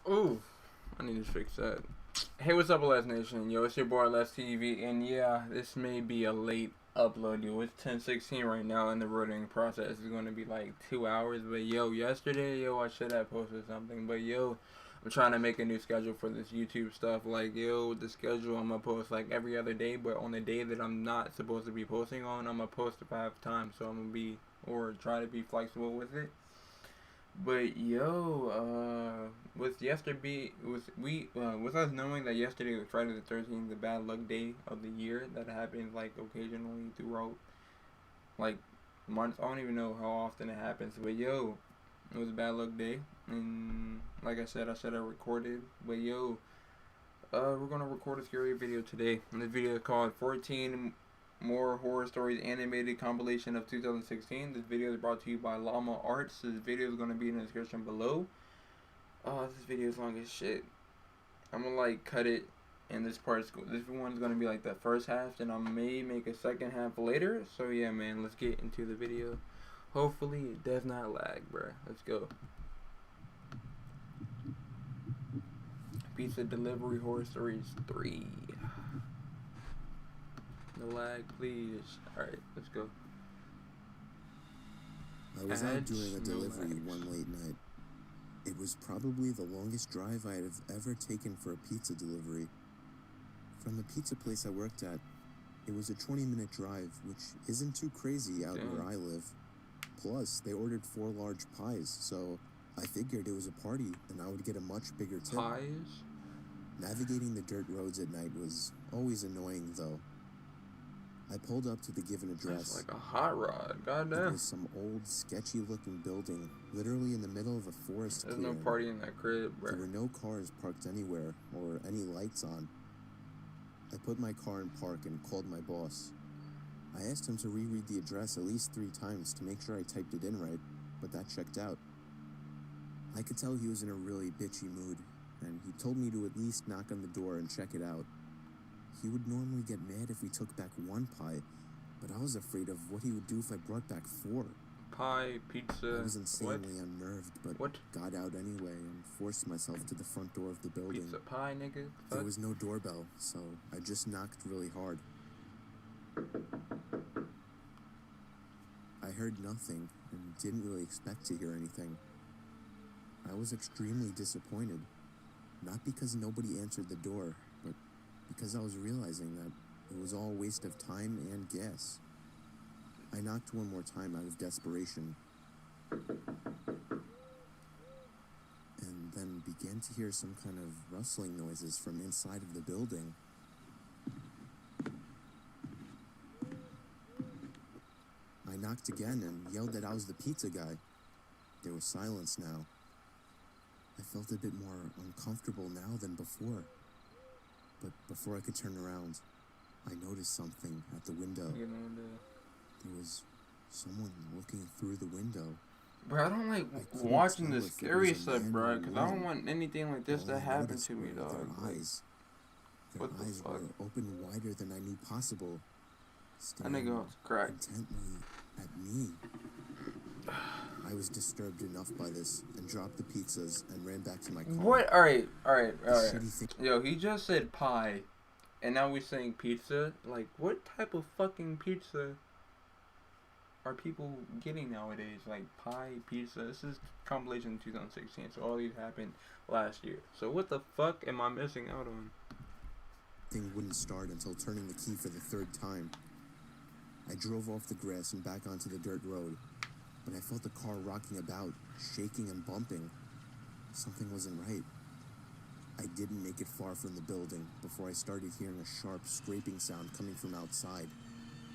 Ooh, I need to fix that. Hey, what's up, Les Nation? Yo, it's your boy Les TV, and yeah, this may be a late upload, yo. It's 10:16 right now, and the recording process is going to be like 2 hours. But yo, yesterday, yo, I should have posted something. But yo, I'm trying to make a new schedule for this YouTube stuff. Like, yo, the schedule I'm gonna post like every other day, but on the day that I'm not supposed to be posting on, I'm gonna post if I have time. So I'm gonna be or try to be flexible with it. But yo, with yesterday, with us knowing that yesterday was Friday the 13th, the bad luck day of the year that happens like occasionally throughout like months. I don't even know how often it happens, but yo, it was a bad luck day, and like I said I recorded. But yo, we're gonna record a scary video today. And this video is called 14 More Horror Stories Animated Compilation of 2016. This video is brought to you by Llama Arts. This video is gonna be in the description below. This video is long as shit. I'm gonna like cut it, and this one's gonna be like the first half, and I may make a second half later. So yeah, man, let's get into the video. Hopefully it does not lag, bruh. Let's go. Pizza Delivery Horror Stories 3. No lag, please. Alright, let's go. I was out doing a delivery one late night. It was probably the longest drive I have ever taken for a pizza delivery. From the pizza place I worked at, it was a 20-minute drive, which isn't too crazy out where I live. Plus, they ordered 4 large pies, so I figured it was a party and I would get a much bigger tip. Pies? Navigating the dirt roads at night was always annoying, though. I pulled up to the given address. That's like a hot rod, goddamn. It was some old, sketchy-looking building, literally in the middle of a forest There's clearing. no party in that crib, bro. There were no cars parked anywhere, or any lights on. I put my car in park and called my boss. I asked him to reread the address at least 3 times to make sure I typed it in right, but that checked out. I could tell he was in a really bitchy mood, and he told me to at least knock on the door and check it out. He would normally get mad if we took back 1 pie, but I was afraid of what he would do if I brought back 4. Pie, pizza, I was insanely unnerved, but got out anyway and forced myself to the front door of the building. Pizza pie, nigga? There was no doorbell, so I just knocked really hard. I heard nothing and didn't really expect to hear anything. I was extremely disappointed, not because nobody answered the door, but because I was realizing that it was all a waste of time and gas. I knocked one more time out of desperation, and then began to hear some kind of rustling noises from inside of the building. I knocked again and yelled that I was the pizza guy. There was silence now. I felt a bit more uncomfortable now than before. But before I could turn around, I noticed something at the window. There was someone looking through the window. Bro, I don't like watching the scary stuff, bro, because I don't want anything like this to happen to me, dog. Their eyes were open wider than I knew possible, staring intently at me. I was disturbed enough by this and dropped the pizzas and ran back to my car. What? Alright. Yo, he just said pie, and now we're saying pizza? Like, what type of fucking pizza are people getting nowadays? Like, pie, pizza? This is compilation 2016, so all these happened last year. So what the fuck am I missing out on? Thing wouldn't start until turning the key for the 3rd time. I drove off the grass and back onto the dirt road. But I felt the car rocking about, shaking and bumping. Something wasn't right. I didn't make it far from the building before I started hearing a sharp scraping sound coming from outside.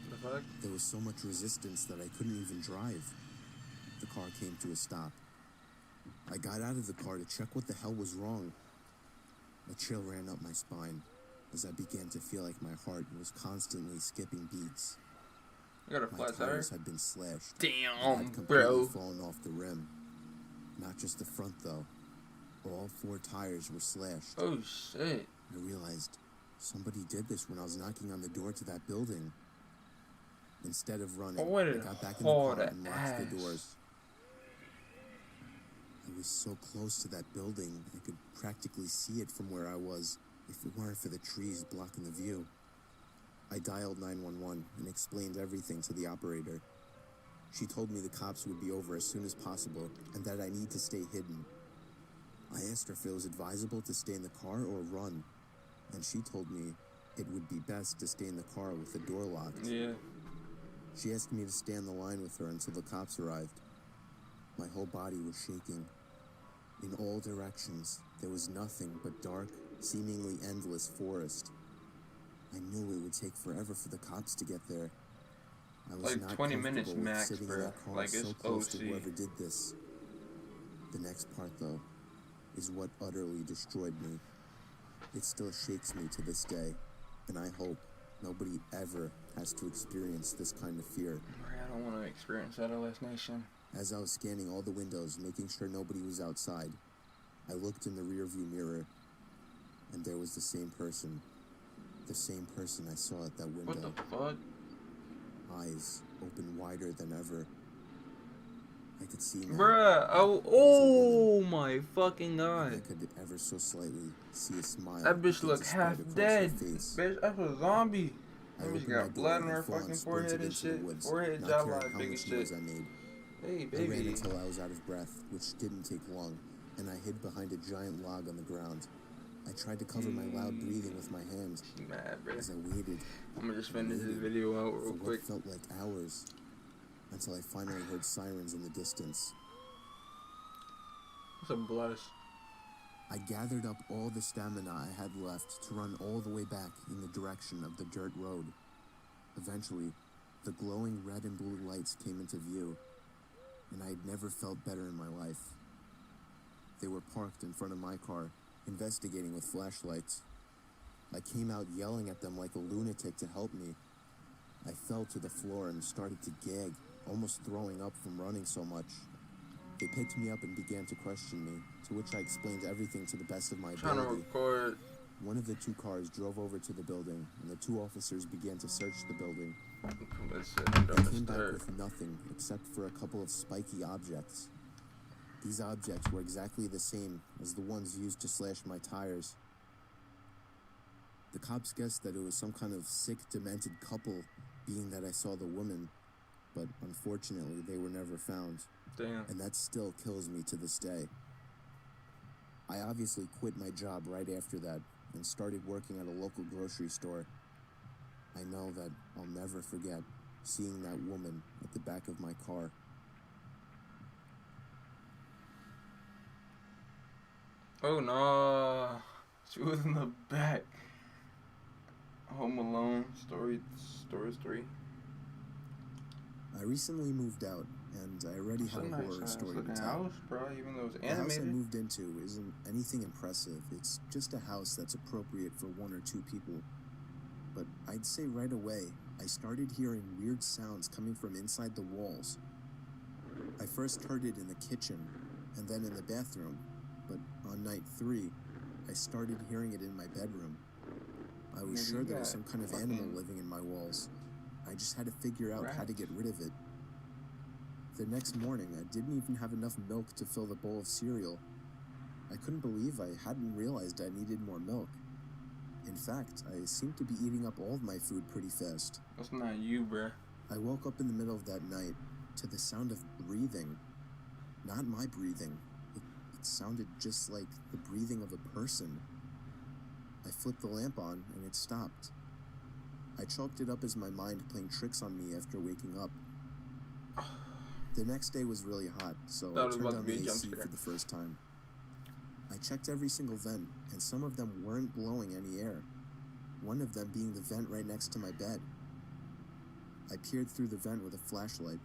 The fuck? There was so much resistance that I couldn't even drive. The car came to a stop. I got out of the car to check what the hell was wrong. A chill ran up my spine as I began to feel like my heart was constantly skipping beats. You got a flat tire? My tires had been slashed. Damn, had bro. Fallen off the rim. Not just the front, though. All 4 tires were slashed. Oh, shit. I realized somebody did this when I was knocking on the door to that building. Instead of running, I got back in the car and locked the doors. I was so close to that building, I could practically see it from where I was, if it weren't for the trees blocking the view. I dialed 911 and explained everything to the operator. She told me the cops would be over as soon as possible and that I need to stay hidden. I asked her if it was advisable to stay in the car or run, and she told me it would be best to stay in the car with the door locked. Yeah. She asked me to stay on the line with her until the cops arrived. My whole body was shaking. In all directions, there was nothing but dark, seemingly endless forest. I knew it would take forever for the cops to get there. I was Like not 20 minutes comfortable with max, sitting in bro. that car Like, so it's close to OC. whoever did this. The next part, though, is what utterly destroyed me. It still shakes me to this day, and I hope nobody ever has to experience this kind of fear. I don't want to experience that, LS Nation. As I was scanning all the windows, making sure nobody was outside, I looked in the rearview mirror, and there was the same person. The same person I saw at that window. What the fuck? Eyes open wider than ever. I could see now. Bruh, oh my fucking god. I could ever so slightly see a smile. That bitch look spread half across her dead. face. Bitch, that's a zombie. I That bitch opened my got door blood on and her full-on fucking sprinted forehead and into the shit. woods, Forehead, not caring jawline, how big much as noise shit. I made. Hey, I ran baby. until I was out of breath, which didn't take long, and I hid behind a giant log on the ground. I tried to cover my loud breathing with my hands She mad, bruh. as I waited. I'm gonna just finish this video out real for quick. what felt like hours, until I finally heard sirens in the distance. It's a blush. I gathered up all the stamina I had left to run all the way back in the direction of the dirt road. Eventually, the glowing red and blue lights came into view, and I had never felt better in my life. They were parked in front of my car, investigating with flashlights. I came out yelling at them like a lunatic to help me. I fell to the floor and started to gag, almost throwing up from running so much. They picked me up and began to question me, to which I explained everything to the best of my Trying to ability. record. One of the two cars drove over to the building, and the two officers began to search the building. They came back with nothing except for a couple of spiky objects. These objects were exactly the same as the ones used to slash my tires. The cops guessed that it was some kind of sick, demented couple, being that I saw the woman, but unfortunately they were never found. Damn. And that still kills me to this day. I obviously quit my job right after that and started working at a local grocery store. I know that I'll never forget seeing that woman at the back of my car. Oh no. She was in the back. Home Alone, story 3. I recently moved out, and I already It's have a a nice horror ass story to looking tell. house, bro, even though it's The house I animated. moved into isn't anything impressive. It's just a house that's appropriate for one or two people. But I'd say right away, I started hearing weird sounds coming from inside the walls. I first heard it in the kitchen, and then in the bathroom, but on night 3, I started hearing it in my bedroom. I was sure there was some kind of animal living in my walls. I just had to figure out how to get rid of it. The next morning, I didn't even have enough milk to fill the bowl of cereal. I couldn't believe I hadn't realized I needed more milk. In fact, I seemed to be eating up all of my food pretty fast. That's not you, bruh. I woke up in the middle of that night to the sound of breathing. Not my breathing. It sounded just like the breathing of a person. I flipped the lamp on and it stopped. I chalked it up as my mind playing tricks on me after waking up. The next day was really hot, so I turned on the AC for the first time. I checked every single vent, and some of them weren't blowing any air. One of them being the vent right next to my bed. I peered through the vent with a flashlight.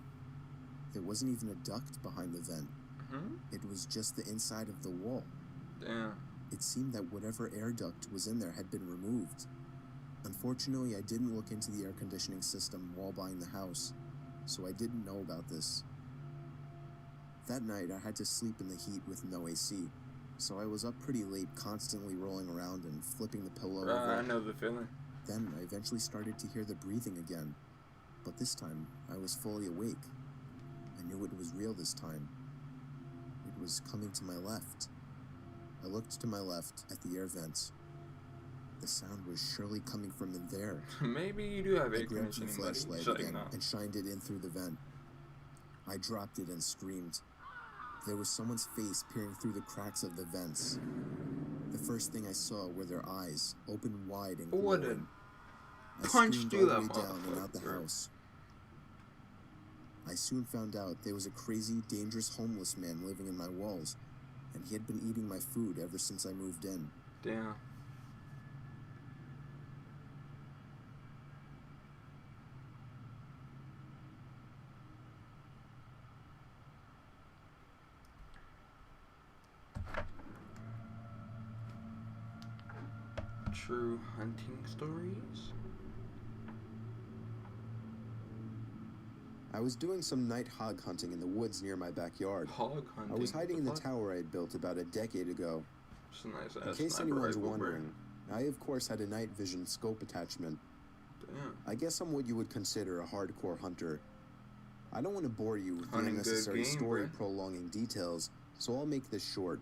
There wasn't even a duct behind the vent. It was just the inside of the wall. Damn. It seemed that whatever air duct was in there had been removed. Unfortunately, I didn't look into the air conditioning system while buying the house, so I didn't know about this. That night, I had to sleep in the heat with no AC, so I was up pretty late, constantly rolling around and flipping the pillow over. I know the feeling. Then I eventually started to hear the breathing again, but this time I was fully awake. I knew it was real this time. It was coming to my left. I looked to my left at the air vents. The sound was surely coming from in there. Maybe you do have I air grabbed the conditioning, buddy. flashlight again and shined it in through the vent. I dropped it and screamed. There was someone's face peering through the cracks of the vents. The first thing I saw were their eyes, open wide and glowing. I screamed all the way down and out the house. I soon found out there was a crazy, dangerous homeless man living in my walls, and he had been eating my food ever since I moved in. Damn. True hunting stories? I was doing some night hog hunting in the woods near my backyard. Hog hunting? I was hiding in the tower I had built about a decade ago. It's a nice in case anyone's wondering, I of course had a night vision scope attachment. Damn. I guess I'm what you would consider a hardcore hunter. I don't want to bore you with the unnecessary story prolonging details, so I'll make this short.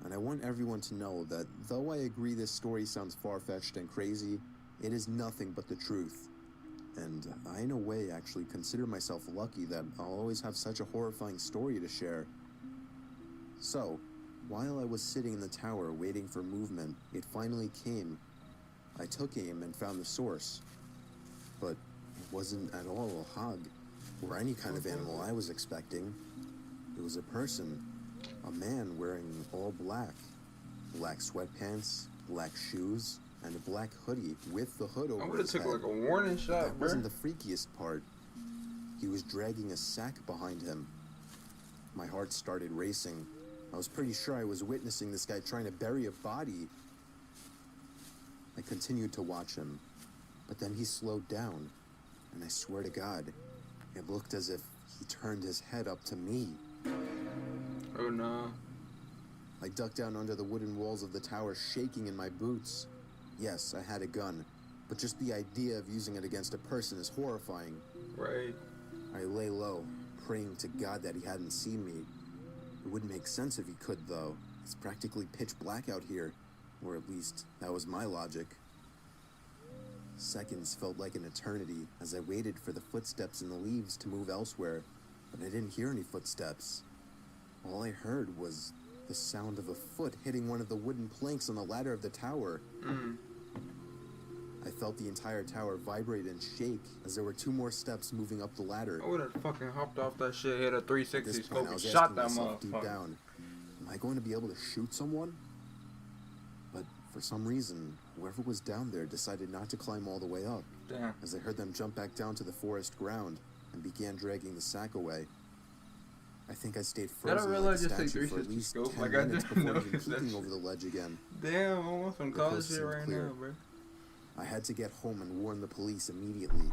And I want everyone to know that though I agree this story sounds far-fetched and crazy, it is nothing but the truth. And I, in a way, actually consider myself lucky that I'll always have such a horrifying story to share. So, while I was sitting in the tower waiting for movement, it finally came. I took aim and found the source. But it wasn't at all a hog, or any kind of animal I was expecting. It was a person, a man wearing all black. Black sweatpants, black shoes, and a black hoodie with the hood over his head. I would have took like a warning shot, That wasn't the freakiest part. He was dragging a sack behind him. My heart started racing. I was pretty sure I was witnessing this guy trying to bury a body. I continued to watch him, but then he slowed down, and I swear to God, it looked as if he turned his head up to me. Oh no. I ducked down under the wooden walls of the tower, shaking in my boots. Yes, I had a gun, but just the idea of using it against a person is horrifying. Right. I lay low, praying to God that he hadn't seen me. It wouldn't make sense if he could, though. It's practically pitch black out here, or at least that was my logic. Seconds felt like an eternity as I waited for the footsteps in the leaves to move elsewhere, but I didn't hear any footsteps. All I heard was the sound of a foot hitting one of the wooden planks on the ladder of the tower. I felt the entire tower vibrate and shake as there were 2 more steps moving up the ladder. I would have fucking hopped off that shit, hit a 360 scope, and shot that myself deep motherfucker. down. Am I going to be able to shoot someone? But for some reason, whoever was down there decided not to climb all the way up. Damn. As I heard them jump back down to the forest ground and began dragging the sack away. I think I stayed frozen like a statue for at least 10 minutes before even peeking over the ledge again. Damn, I want some college shit right now, bro. I had to get home and warn the police immediately.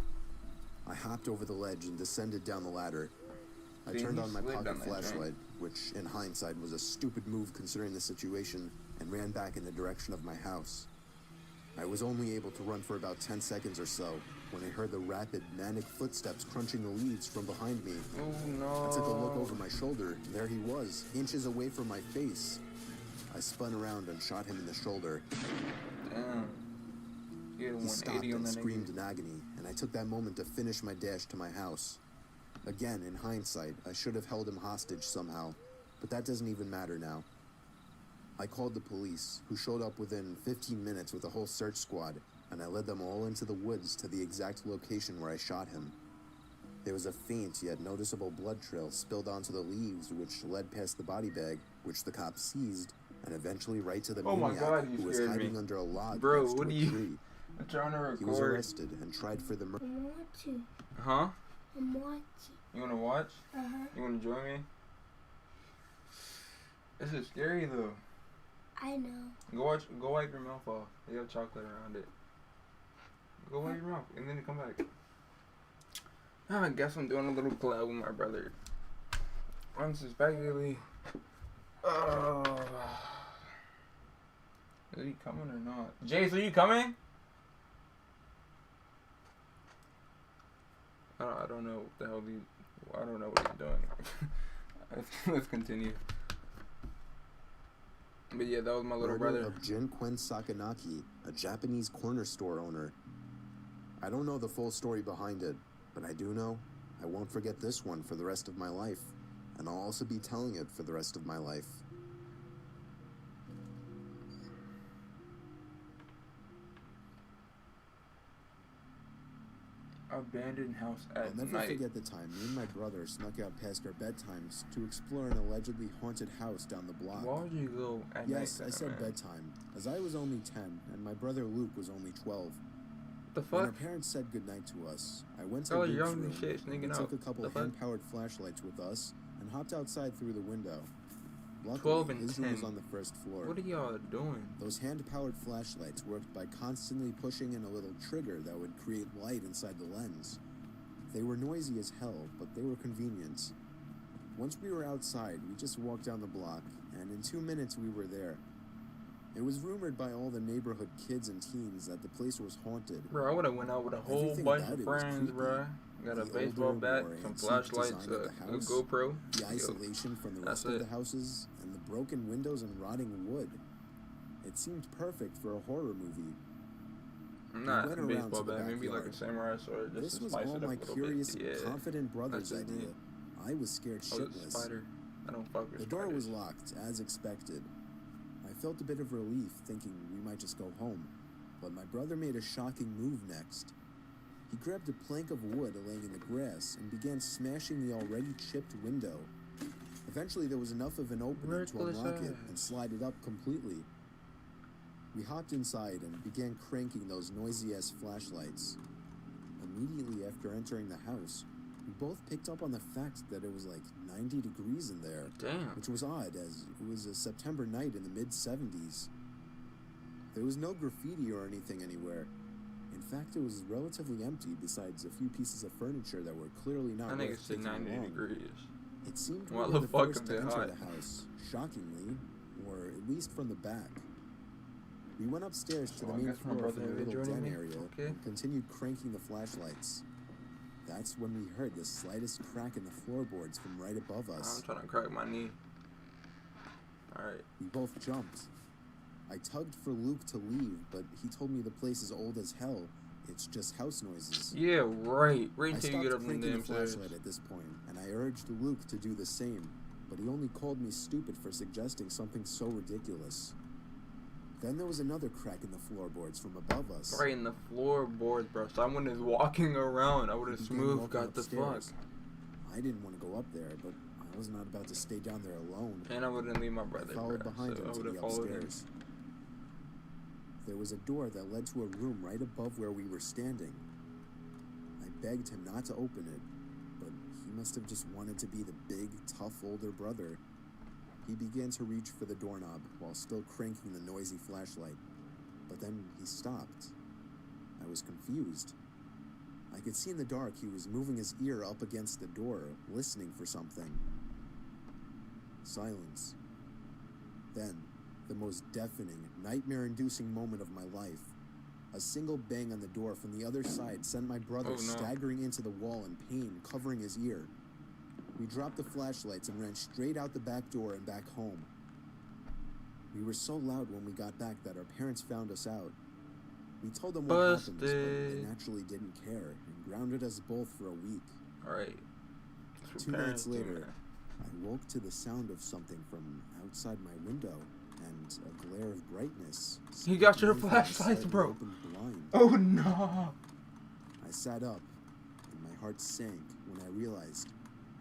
I hopped over the ledge and descended down the ladder. I turned on my pocket flashlight, which in hindsight was a stupid move considering the situation, and ran back in the direction of my house. I was only able to run for about 10 seconds or so when I heard the rapid, manic footsteps crunching the leaves from behind me. Oh no. I took a look over my shoulder, and there he was, inches away from my face. I spun around and shot him in the shoulder. Damn. He stopped and screamed in agony, and I took that moment to finish my dash to my house. Again, in hindsight, I should have held him hostage somehow, but that doesn't even matter now. I called the police, who showed up within 15 minutes with a whole search squad, and I led them all into the woods to the exact location where I shot him. There was a faint yet noticeable blood trail spilled onto the leaves, which led past the body bag, which the cops seized, and eventually right to the maniac who was hiding under a log next to a tree. I'm trying to record. He was arrested and tried for the murder. I'm watching. Huh? I'm watching. You wanna watch? Uh-huh. You wanna join me? This is scary though. I know. Go wipe your mouth off. You have chocolate around it. Go wipe your mouth and then come back. I guess I'm doing a little collab with my brother. Unsuspectedly. Is he coming or not? Jace, are you coming? I don't know what the hell I don't know what he's doing. Let's continue. But yeah, that was my little Murder brother. of Jin-Quen Sakanaki, a Japanese corner store owner. I don't know the full story behind it, but I do know I won't forget this one for the rest of my life, and I'll also be telling it for the rest of my life. Abandoned house at I'll never night. forget the time me and my brother snuck out past our bedtimes to explore an allegedly haunted house down the block. Why would you go at night? Yes, I said bedtime, as I was only 10 and my brother Luke was only 12. The When our fuck? parents said goodnight to us, I went to Y'all are Luke's young and room, shit, sneaking we out. took a couple The fuck? hand-powered flashlights with us, and hopped outside through the window. Luckily, 12 and his room was 10. on the first floor. What are y'all doing? Those hand-powered flashlights worked by constantly pushing in a little trigger that would create light inside the lens. They were noisy as hell, but they were convenient. Once we were outside, we just walked down the block, and in 2 minutes we were there. It was rumored by all the neighborhood kids and teens that the place was haunted. Bro, I would have went out with a whole Everything bunch about of it was friends, creepy. bro. Got a The baseball older, bat, more some antique flashlights, design of the a house, GoPro. The Yo, isolation from the that's rest of it. the houses, and the broken windows and rotting wood. It seemed perfect for a horror movie. Not went a around baseball to the bat, maybe like a backyard. samurai sword. Just This to was spice all it up my a little curious, bit. Yeah. confident brother's That's just idea. me. I was scared Oh, it's a shitless. spider. I don't fuck with The door spiders. was locked, as expected. I felt a bit of relief, thinking we might just go home. But my brother made a shocking move next. He grabbed a plank of wood laying in the grass and began smashing the already chipped window. Eventually, there was enough of an opening to Reckless unlock it ass. and slide it up completely. We hopped inside and began cranking those noisy-ass flashlights. Immediately after entering the house, we both picked up on the fact that it was like 90 degrees in there, Damn. which was odd as it was a September night in the mid-70s. There was no graffiti or anything anywhere. In fact, it was relatively empty besides a few pieces of furniture that were clearly not I think worth it's at taking 90 along. degrees. It seemed we Why were the the fuck first is to it enter hot? the house, shockingly, or at least from the back. We went upstairs to So the I main guess my floor brother from the is little joining den me? area Okay. and continued cranking the flashlights. That's when we heard the slightest crack in the floorboards from right above I'm us. trying to crack my knee. Alright. We both jumped. I tugged for Luke to leave, but he told me the place is old as hell. It's just house noises. Yeah, right. Wait I until stopped you get up in the cranking damn the stairs. flashlight at this point, and I urged Luke to do the same, but he only called me stupid for suggesting something so ridiculous. Then there was another crack in the floorboards from above us. Right in the floorboards, bro. Someone is walking around. I would have We began smooth walking got the fuck. upstairs. I didn't want to go up there, but I was not about to stay down there alone. And I wouldn't leave my I brother, followed bro. behind So him I to would the have followed him. upstairs. There was a door that led to a room right above where we were standing. I begged him not to open it, but he must have just wanted to be the big, tough older brother. He began to reach for the doorknob while still cranking the noisy flashlight, but then he stopped. I was confused. I could see in the dark he was moving his ear up against the door, listening for something. Silence. Then, the most deafening, nightmare-inducing moment of my life. A single bang on the door from the other side sent my brother Oh, no. staggering into the wall in pain, covering his ear. We dropped the flashlights and ran straight out the back door and back home. We were so loud when we got back that our parents found us out. We told them what happened, but they Busted. naturally didn't care and grounded us both for a week. Alright. 2 minutes later, I woke to the sound of something from outside my window and a glare of brightness. You got your slipping from flashlights, inside the bro. open blind. Oh no! I sat up, and my heart sank when I realized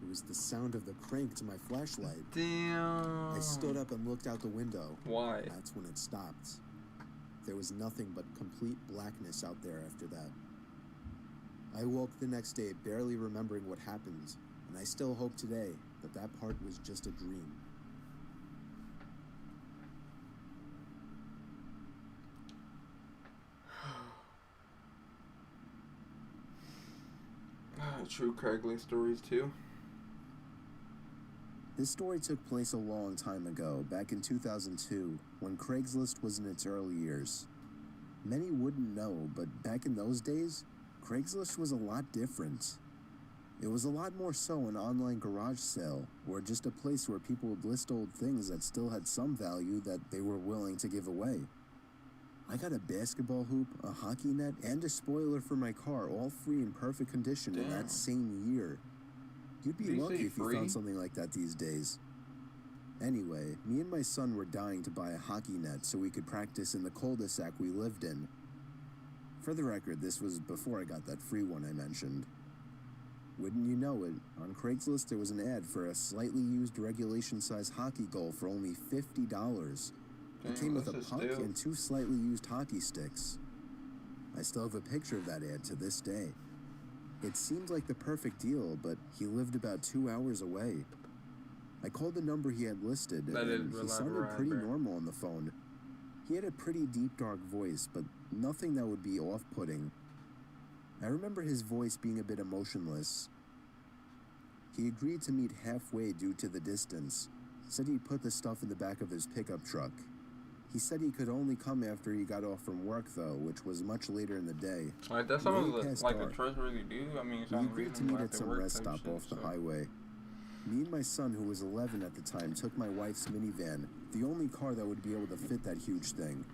it was the sound of the crank to my flashlight. Damn. I stood up and looked out the window. Why? That's when it stopped. There was nothing but complete blackness out there after that. I woke the next day barely remembering what happened, and I still hope today that that part was just a dream. True Craigslist stories too. This story took place a long time ago, back in 2002, when Craigslist was in its early years. Many wouldn't know, but back in those days, Craigslist was a lot different. It was a lot more so an online garage sale, or just a place where people would list old things that still had some value that they were willing to give away. I got a basketball hoop, a hockey net, and a spoiler for my car, all free in perfect condition in that same year. You'd be lucky if you found something like that these days. Anyway, me and my son were dying to buy a hockey net so we could practice in the cul-de-sac we lived in. For the record, this was before I got that free one I mentioned. Wouldn't you know it, on Craigslist there was an ad for a slightly used regulation-size hockey goal for only $50. It came with a puck and 2 slightly used hockey sticks. I still have a picture of that ad to this day. It seemed like the perfect deal, but he lived about 2 hours away. I called the number he had listed, and he sounded pretty normal on the phone. He had a pretty deep, dark voice, but nothing that would be off-putting. I remember his voice being a bit emotionless. He agreed to meet halfway due to the distance. Said he'd put the stuff in the back of his pickup truck. He said he could only come after he got off from work, though, which was much later in the day. Like, that's something like the trust really do? I mean, we agreed to meet at some rest stop off the highway. Me and my son, who was 11 at the time, took my wife's minivan, the only car that would be able to fit that huge thing.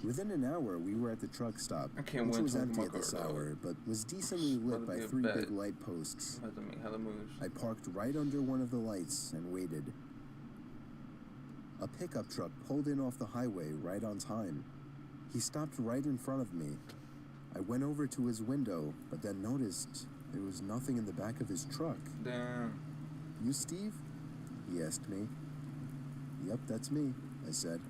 Within an hour, we were at the truck stop, which was empty at this hour, but was decently lit by 3 big light posts. I parked right under one of the lights and waited. A pickup truck pulled in off the highway right on time. He stopped right in front of me. I went over to his window, but then noticed there was nothing in the back of his truck. Damn. You Steve? He asked me. Yep, that's me, I said.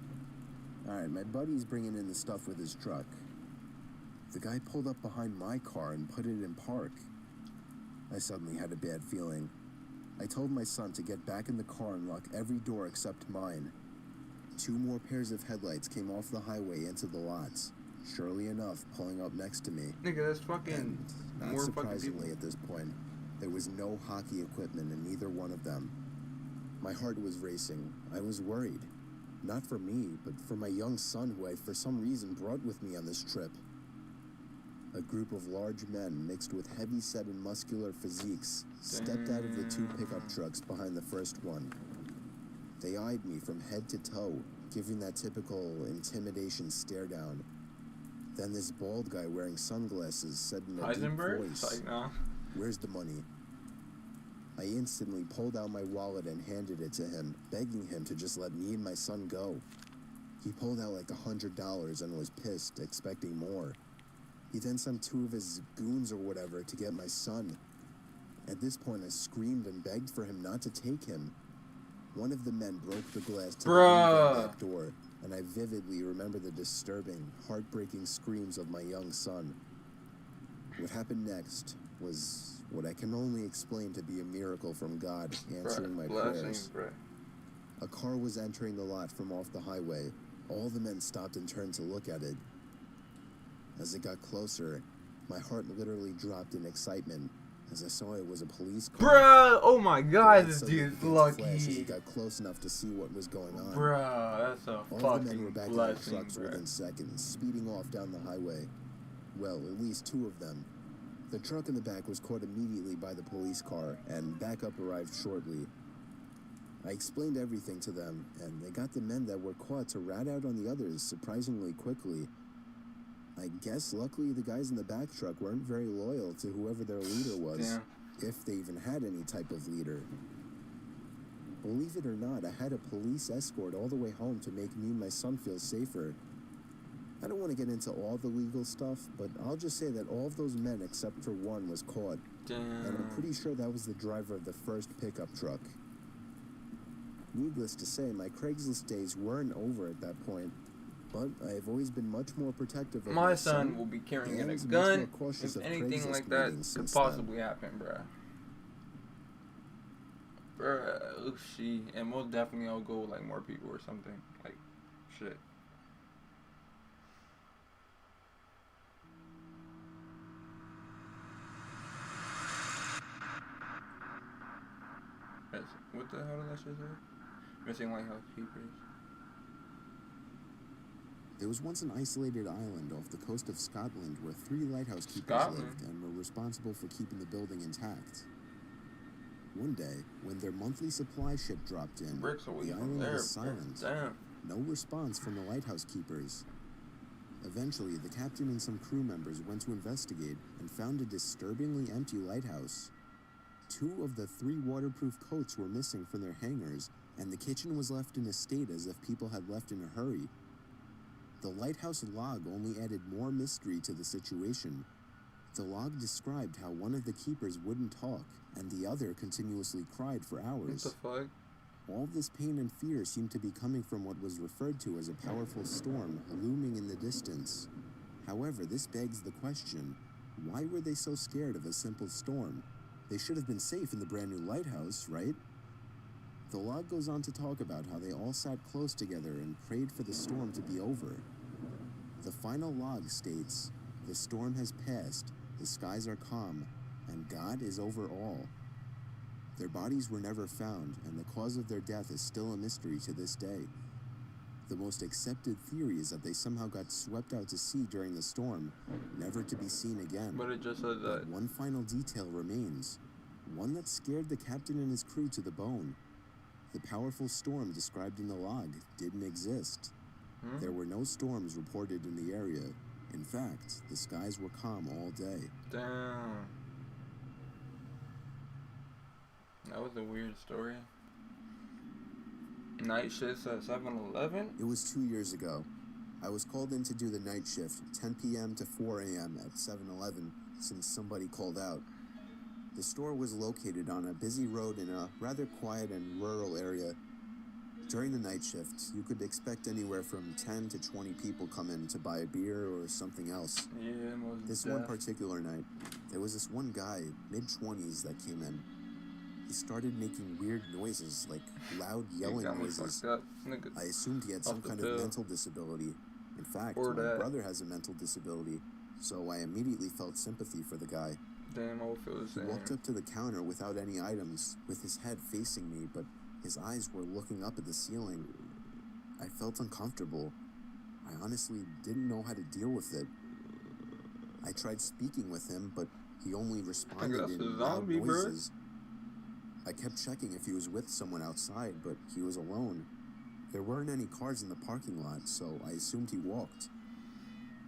Alright, my buddy's bringing in the stuff with his truck. The guy pulled up behind my car and put it in park. I suddenly had a bad feeling. I told my son to get back in the car and lock every door except mine. 2 more pairs of headlights came off the highway into the lots. Surely enough, pulling up next to me. Nigga, that's fucking... And, not surprisingly at this point, there was no hockey equipment in either one of them. My heart was racing. I was worried. Not for me, but for my young son who I for some reason brought with me on this trip. A group of large men mixed with heavy-set and muscular physiques stepped out of the 2 pickup trucks behind the first one. They eyed me from head to toe, giving that typical intimidation stare down. Then this bald guy wearing sunglasses said in a deep voice, like, no. "Where's the money?" I instantly pulled out my wallet and handed it to him, begging him to just let me and my son go. He pulled out like $100 and was pissed, expecting more. He then sent 2 of his goons or whatever to get my son. At this point, I screamed and begged for him not to take him. One of the men broke the glass to the back door, and I vividly remember the disturbing, heartbreaking screams of my young son. What happened next was what I can only explain to be a miracle from God answering my prayers. A car was entering the lot from off the highway. All the men stopped and turned to look at it. As it got closer, my heart literally dropped in excitement as I saw it was a police car. Bruh, oh my god, this dude's lucky. As he got close enough to see what was going on. Bruh, that's a fucking blessing. All the men were back in their trucks within seconds, speeding off down the highway. Well, at least 2 of them. The truck in the back was caught immediately by the police car, and backup arrived shortly. I explained everything to them, and they got the men that were caught to rat out on the others surprisingly quickly. I guess luckily the guys in the back truck weren't very loyal to whoever their leader was, if they even had any type of leader. Believe it or not, I had a police escort all the way home to make me and my son feel safer. I don't want to get into all the legal stuff, but I'll just say that all of those men except for one was caught. And I'm pretty sure that was the driver of the first pickup truck. Needless to say, my Craigslist days weren't over at that point, but I have always been much more protective of my son will be carrying a gun if anything like that could possibly happen, bruh. Bruh, she, and most definitely I'll go with like more people or something, like, shit. What the hell did that shit say? Missing lighthouse keepers. There was once an isolated island off the coast of Scotland where 3 lighthouse keepers Scotland? lived and were responsible for keeping the building intact. One day, when their monthly supply ship dropped in, Bricks away the from island there, was silent. Damn. No response from the lighthouse keepers. Eventually, the captain and some crew members went to investigate and found a disturbingly empty lighthouse. 2 of the 3 waterproof coats were missing from their hangars, and the kitchen was left in a state as if people had left in a hurry. The lighthouse log only added more mystery to the situation. The log described how one of the keepers wouldn't talk, and the other continuously cried for hours. What the fuck? All this pain and fear seemed to be coming from what was referred to as a powerful storm looming in the distance. However, this begs the question, why were they so scared of a simple storm? They should have been safe in the brand new lighthouse, right? The log goes on to talk about how they all sat close together and prayed for the storm to be over. The final log states, "The storm has passed, the skies are calm, and God is over all." Their bodies were never found, and the cause of their death is still a mystery to this day. The most accepted theory is that they somehow got swept out to sea during the storm, never to be seen again. But it just said But that. one final detail remains, one that scared the captain and his crew to the bone. The powerful storm described in the log didn't exist. There were no storms reported in the area. In fact, the skies were calm all day. Damn. That was a weird story. Night shifts at 7-Eleven? It was 2 years ago. I was called in to do the night shift, 10 p.m. to 4 a.m. at 7-Eleven, since somebody called out. The store was located on a busy road in a rather quiet and rural area. During the night shift, you could expect anywhere from 10 to 20 people come in to buy a beer or something else. Yeah, most This one particular night, there was this one guy, mid-20s, that came in. He started making weird noises, like loud yelling got me noises. fucked up. Nigga. I assumed he had some Off the kind pill. of mental disability. In fact, Or my that. brother has a mental disability, so I immediately felt sympathy for the guy. Damn, I would feel the He same. walked up to the counter without any items, with his head facing me, but his eyes were looking up at the ceiling. I felt uncomfortable. I honestly didn't know how to deal with it. I tried speaking with him, but he only responded that's in a loud zombie, bro. noises. I kept checking if he was with someone outside, but he was alone. There weren't any cars in the parking lot, so I assumed he walked.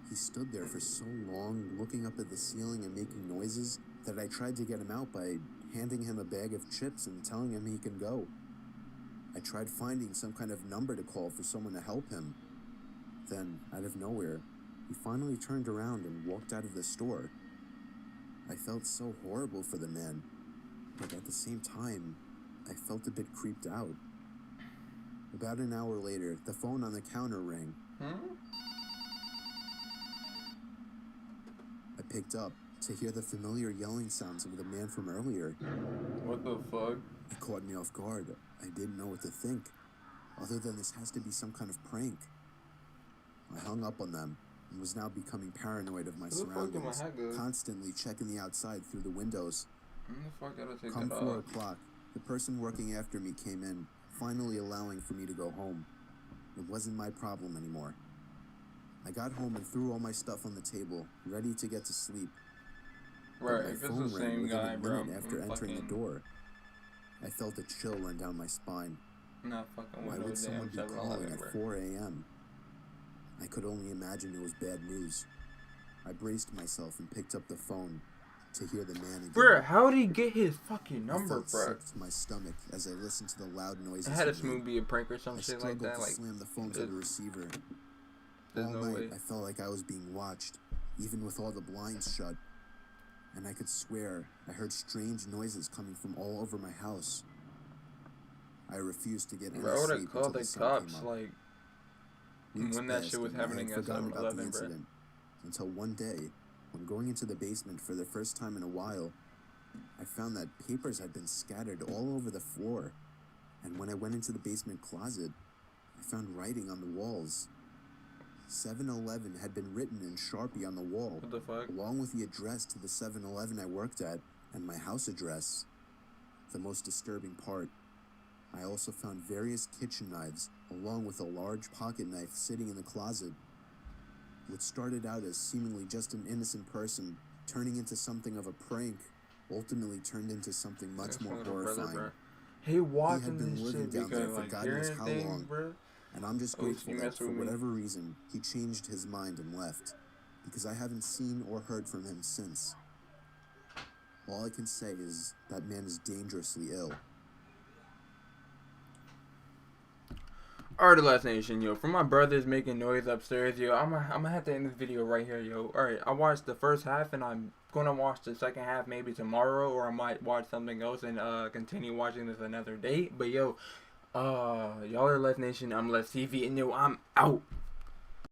He stood there for so long, looking up at the ceiling and making noises, that I tried to get him out by handing him a bag of chips and telling him he can go. I tried finding some kind of number to call for someone to help him. Then, out of nowhere, he finally turned around and walked out of the store. I felt so horrible for the man, but at the same time, I felt a bit creeped out. About an hour later, the phone on the counter rang. I picked up to hear the familiar yelling sounds of the man from earlier. What the fuck? It caught me off guard. I didn't know what to think, other than this has to be some kind of prank. I hung up on them and was now becoming paranoid of my Who the fuck did my surroundings, hat go? constantly checking the outside through the windows. When the fuck gotta take Come that 4 off? o'clock, the person working after me came in, finally allowing for me to go home. It wasn't my problem anymore. I got home and threw all my stuff on the table, ready to get to sleep. But Right, my if it's phone the rang same within guy, a bro. minute after I'm entering the fucking door. I felt a chill run down my spine. not fucking Why with no would someone damn be calling 7-Eleven, at bro. 4 a.m.? I could only imagine it was bad news. I braced myself and picked up the phone to hear the man again. Bro, how did he get his fucking I number, felt bro? sick to my stomach as I listened to the loud noises. It had a he made. smooth be a prank or some I shit struggled like that. to Like, slam the phone to there's- the receiver. there's All no night, way. I felt like I was being watched, even with all the blinds shut. And I could swear I heard strange noises coming from all over my house. I refused to get any Bro, I would have sleep called until the the sun cops, came up. like, Weeks when that passed shit was and I happening had at forgotten about the 7-Eleven, bro. incident. Until one day, when going into the basement for the first time in a while, I found that papers had been scattered all over the floor. And when I went into the basement closet, I found writing on the walls. 7-Eleven had been written in Sharpie on the wall, What the fuck? along with the address to the 7-Eleven I worked at and my house address. The most disturbing part, I also found various kitchen knives, along with a large pocket knife sitting in the closet. What started out as seemingly just an innocent person turning into something of a prank ultimately turned into something much more horrifying. He He watching had been this living shit down there because for like God knows hearing how things, long, bro. and I'm just Oh, grateful you that messing for with me. whatever reason he changed his mind and left, because I haven't seen or heard from him since. All I can say is that man is dangerously ill. Alright, Last Nation, yo. For my brothers making noise upstairs, yo, I'm gonna have to end this video right here, yo. Alright, I watched the first half, and I'm gonna watch the second half maybe tomorrow, or I might watch something else and continue watching this another day. But yo, y'all are Last Nation, I'm Left TV, and yo, I'm out.